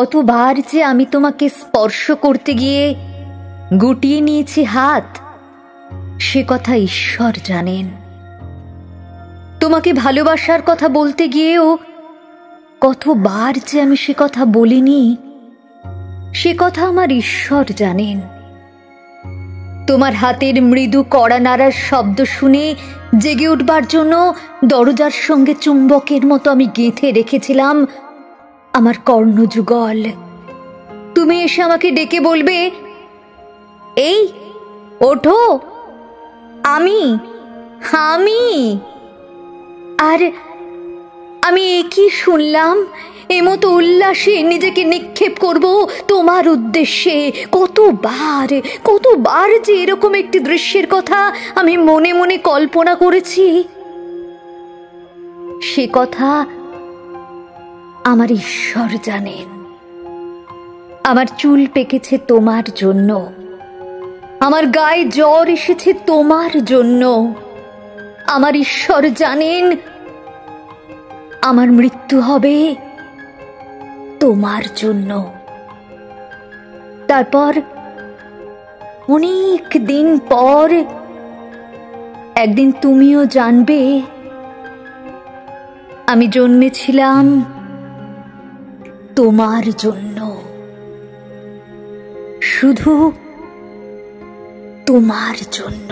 কতবার যে আমি তোমাকে স্পর্শ করতে গিয়ে গুটিয়ে নিয়েছি হাত, সে কথা ঈশ্বর জানেন। তোমাকে ভালোবাসার কথা বলতে গিয়েও কতবার যে আমি সে কথা বলিনি, সে কথা আমার ঈশ্বর জানেন। তোমার হাতের মৃদু কড়া নাড়ার শব্দ শুনে জেগে উঠবার জন্য দরজার সঙ্গে চুম্বকের মতো আমি গেঁথে রেখেছিলাম আমার কর্ণযুগল। তুমি এসে আমাকে ডেকে বলবে, এই ওঠো, আমি আমি আর আমি একই শুনলাম, এমতো উল্লাসে নিজেকে নিক্ষেপ করব তোমার উদ্দেশ্যে। কতবার কতবার যে এরকম একটি দৃশ্যের কথা আমি মনে মনে কল্পনা করেছি, সে কথা আমার ঈশ্বর জানেন। আমার চুল পেকেছে তোমার জন্য, আমার গায়ে জ্বর এসেছে তোমার জন্য। আমার ঈশ্বর জানেন আমার মৃত্যু হবে তোমার জন্য। তারপর অনেক দিন পর একদিন তুমিও জানবে আমি জন্মেছিলাম তোমার জন্য, শুধু তোমার জন্য।